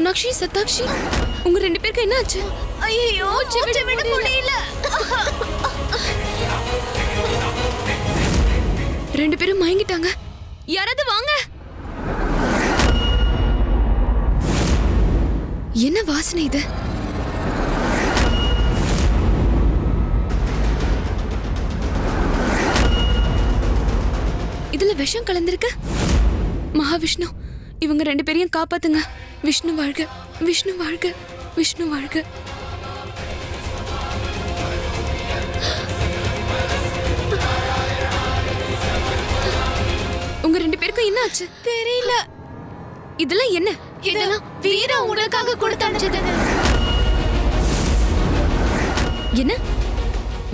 சோனாக்ஷி, சத்தாக்ஷி, உங்க 2 பேருக்கு என்ன ஆச்சு? ஐயோ, மூச்சு விட முடியல. 2 பேரும் மயங்கிட்டாங்க. யாராவது வாங்க. என்ன வாசனை இது? இதுல விஷம் கலந்திருக்கு. மகாவிஷ்ணு, இவங்க 2 பேரையும் காப்பாத்துங்க. விஷ்ணு வாழ்க, விஷ்ணு வாழ்க, விஷ்ணு வாழ்க. உங்க 2 பேருக்கும் என்ன ஆச்சு? தெரியல. இதெல்லாம் என்ன? இதெல்லாம் வீரா உங்களுக்காக கொடுத்து அனுப்பிச்சது. என்ன?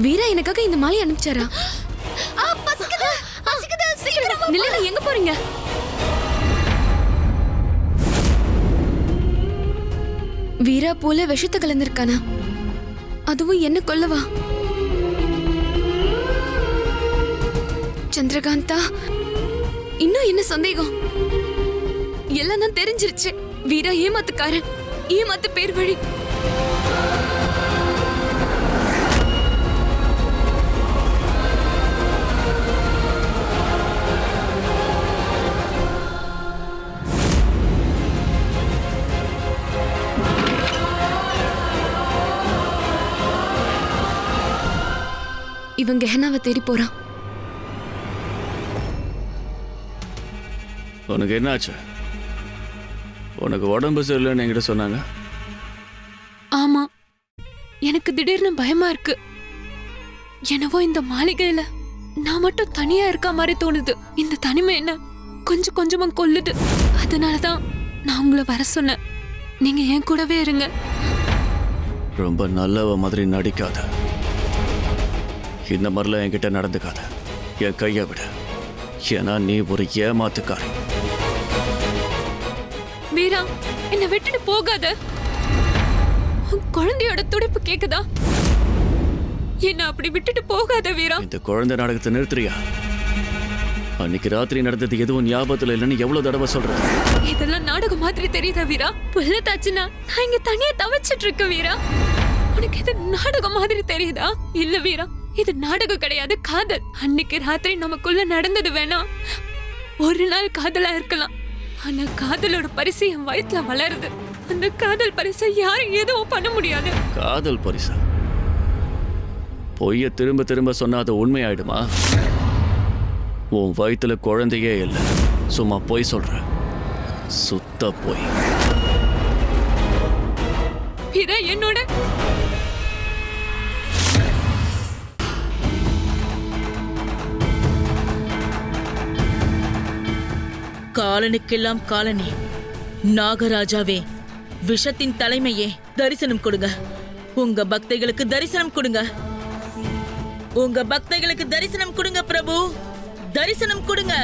வீரா எனக்காக இந்த மாலை அனுப்பிச்சாரா? பசிக்குது, பசிக்குது, சீக்கிரம் வா. நில்லுங்க, எங்க போறீங்க? வீரா போல விஷத்தை கலந்திருக்கானா? அதுவும் என்ன கொல்லவா? சந்திரகாந்தா, இன்னும் என்ன சந்தேகம்? எல்லாம் தான் தெரிஞ்சிருச்சு. வீரா ஏமாத்துக்காரன், ஏமாத்து பேர் வழி. இவன் கெஹனாவை தேடி போறான். உனக்கு என்னாச்சு? உனக்கு உடம்பு சரியில்லைன்னு என்கிட்ட சொன்னாங்க. ஆமா, எனக்கு திடீர்னு பயமா இருக்கு. என்னவோ இந்த மாளிகையில நான் மட்டும் தனியா இருக்க மாதிரி தோணுது. இந்த தனிமை என்ன கொஞ்சம் கொஞ்சமா கொல்லுது. அதனாலதான் நான் உங்களை வர சொன்னேன். நீங்க என் கூடவே இருங்க. ரொம்ப நல்லவ மாதிரி நடிக்காத. இந்த மாதிரிலாம் என்கிட்ட நடந்துக்காத. என் கையை விட. ஏன்னா நீ ஒரு ஏமாத்துக்காரி. வீரா, என்னை விட்டுட்டு போகாத. குழந்தையோட துடிப்பு கேக்குதா? என்ன அப்படி விட்டுட்டு போகாத வீரா. இந்த குழந்தை நாடகத்தை நிறுத்துறியா? அன்னைக்கு ராத்திரி நடந்தது எதுவும் ஞாபகத்துல இல்லைன்னு எவ்வளவு தடவை சொல்றது? இதெல்லாம் நாடகம் மாதிரி தெரியுதா வீரா? புள்ளதாச்சுன்னா நான் இங்க தனியா தவிச்சிட்டு இருக்க வீரா. உனக்கு இது நாடகம் மாதிரி தெரியுதா? இல்ல வீரா, இது நாடகம் கிடையாது, காதல். அன்னைக்கு ராத்திரி நமக்குள்ள நடந்தது வேணா ஒரு நாள் காதலா இருக்கலாம். ஆனா காதலோட பரிசு என் வயிற்றுல வளருது. அந்த காதல் பரிசை யாரும் எதுவும் பண்ண முடியாது. காதல் பரிசா? பொய்ய திரும்ப திரும்ப சொன்னா அது உண்மையாயிடுமா? உன் வயிற்றுல குழந்தையே இல்லை, சும்மா பொய் சொல்ற. சுத்த பொய். வீரா, என்னோட காலனுக்கெல்லாம் காலனே, நாகராஜாவே, விஷத்தின் தலைமையே, தரிசனம் கொடுங்க. உங்க பக்தைகளுக்கு தரிசனம் கொடுங்க. உங்க பக்தைகளுக்கு தரிசனம் கொடுங்க பிரபு. தரிசனம் கொடுங்க.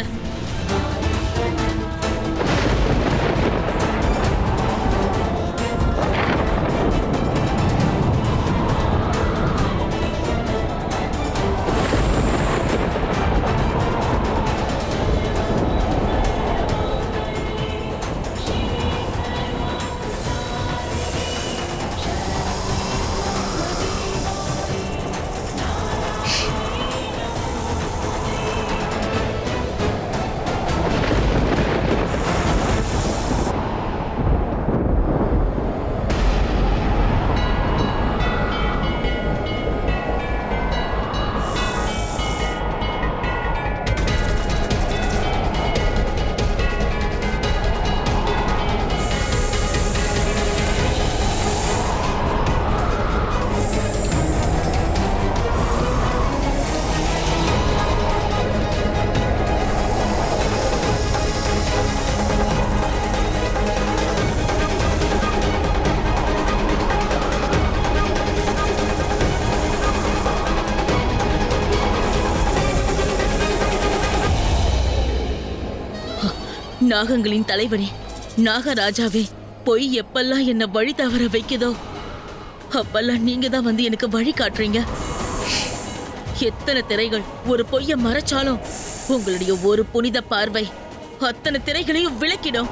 நாகங்களின் தலைவனே, நாகராஜாவே, பொய் எப்பெல்லாம் என்ன வழி தவற வைக்குதோ அப்பெல்லாம் நீங்க தான் வந்து எனக்கு வழி காட்டுறீங்க. எத்தனை திரைகள் ஒரு பொய்ய மறைச்சாலும் உங்களுடைய ஒரு புனித பார்வை அத்தனை திரைகளையும் விளக்கிடும்.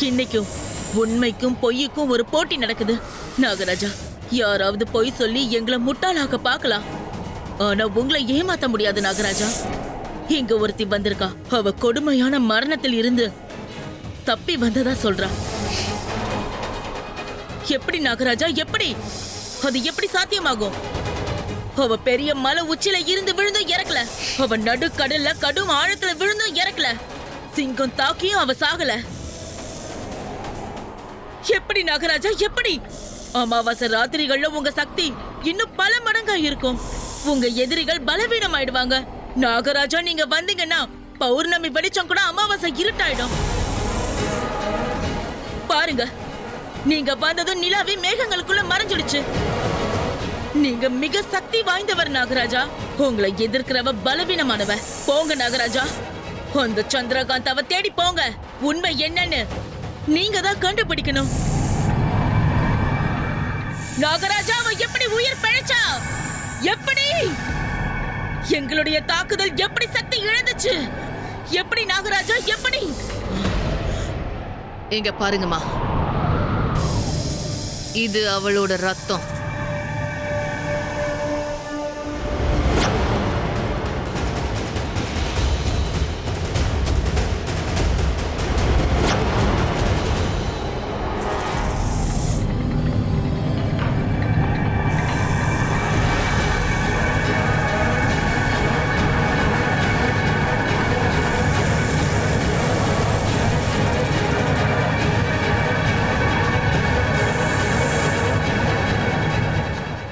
இன்னைக்கும் உண்மைக்கும் பொய்யுக்கும் ஒரு போட்டி நடக்குது நாகராஜா. யாராவது பொய் சொல்லி எங்களை முட்டாளாக்க பார்க்கலாம், ஆனா உங்களை ஏமாத்த முடியாது நாகராஜா. இங்க ஒருத்தி வந்திருக்கா, அவ கொடுமையான மரணத்தில் இருந்து தப்பி வந்ததா சொல்றா. எப்படி நாகராஜா, எப்படி? அது எப்படி சாத்தியமாகும்? அவ பெரிய மலை உச்சில இருந்து விழுந்தும் இறக்கல, அவ நடுக்கடல்ல கடும் ஆழத்துல விழுந்தும் இறக்கல, சிங்கம் தாக்கியும் அவ சாகல. எப்படி நாகராஜா, எப்படி? அமாவாசை ராத்திரிகள்ல உங்க சக்தி இன்னும் பல மடங்கா இருக்கும். உங்க எதிரிகள் பலவீனம் ஆயிடுவாங்க. நாகராஜா, நீங்க வந்தீங்கன்னா பௌர்ணமி வெளிச்சம் கூட அமாவாசை இருட்டாயிடும். பாருங்க, நீங்க வந்ததும் நிலாவே மேகங்களுக்குள்ள மறைஞ்சிடுச்சு. நீங்க மிக சக்தி வாய்ந்தவர் நாகராஜா. உங்களை எதிர்க்கிறவ பலவீனமானவ. போங்க நாகராஜா, அந்த சந்திரகாந்தாவை தேடி போங்க. உண்மை என்னன்னு நீங்க தான் கண்டுபிடிக்கணும். நாகராஜா, அவ எப்படி உயிர் பிழைச்சா? எப்படி? எங்களுடைய தாக்குதல் எப்படி சக்தி இழந்துச்சு? எப்படி நாகராஜா, எப்படி? இங்க பாருங்கம்மா, இது அவளோட ரத்தம்.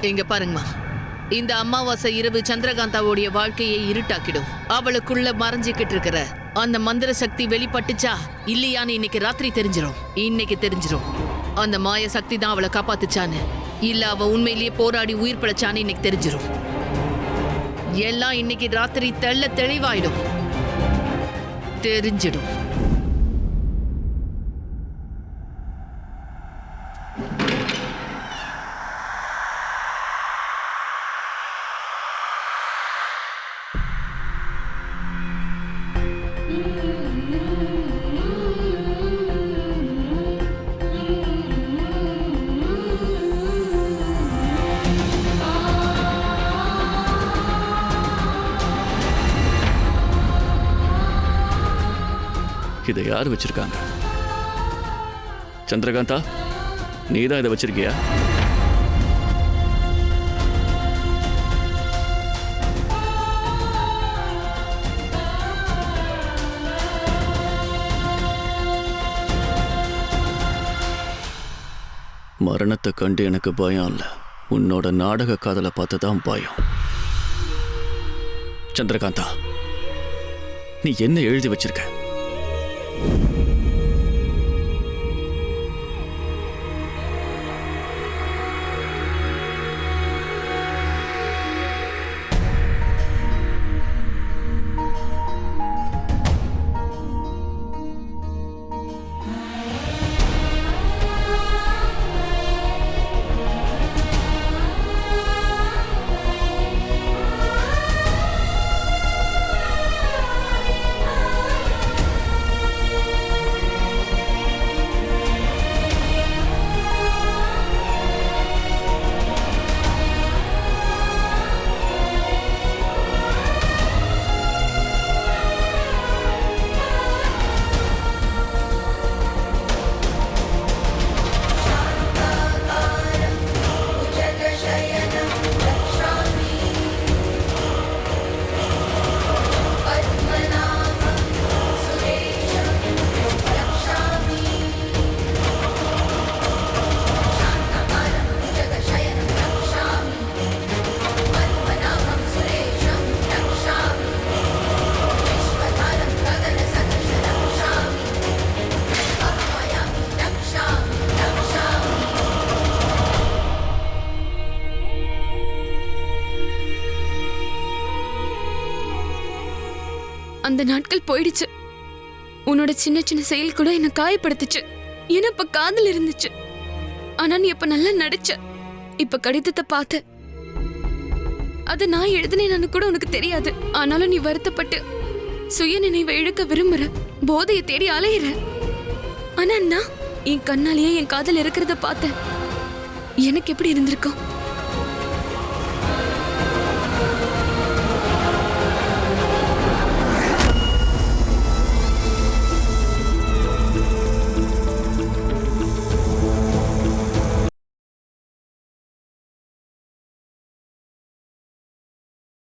இங்க பாருங்கம்மா, இந்த அமாவாசை இரவு சந்திரகாந்தாவோடைய வாழ்க்கையை இருட்டாக்கிடும். அவளுக்குள்ள மறைஞ்சிக்கிட்டு இருக்கிற அந்த மந்திர சக்தி வெளிப்பட்டுச்சா இல்லையான்னு இன்னைக்கு ராத்திரி தெரிஞ்சிடும். இன்னைக்கு தெரிஞ்சிடும் அந்த மாய சக்தி தான் அவளை காப்பாத்துச்சான்னு, இல்ல அவ உண்மையிலேயே போராடி உயிர் பிழைச்சான்னு இன்னைக்கு தெரிஞ்சிடும். எல்லாம் இன்னைக்கு ராத்திரி தெள்ள தெளிவாயிடும், தெரிஞ்சிடும். இதை யார் வச்சிருக்காங்க? சந்திரகாந்தா, நீ தான் இதை வச்சிருக்கியா? மரணத்தை கண்டு எனக்கு பயம் இல்லை, உன்னோட நாடக காதலை பார்த்து தான் பயம். சந்திரகாந்தா, நீ என்ன எழுதி வச்சிருக்க? அந்த நாட்கள் போயிடுச்சு. உன்னோட சின்ன சின்ன செயல் கூட என்ன காயப்படுத்துச்சு. ஏன்னா இப்ப காதல் இருந்துச்சு, ஆனா நீ இப்ப நல்லா நடிச்ச. இப்ப கடிதத்தை பார்த்த, அத நான் எழுதினேன்னு கூட உனக்கு தெரியாது. ஆனாலும் நீ வருத்தப்பட்டு சுய நினைவை இழக்க விரும்புற, போதையை தேடி அலையிற. ஆனா நான் என் கண்ணாலேயே என் காதல் இருக்கிறத பார்த்தேன். எனக்கு எப்படி இருந்திருக்கும்?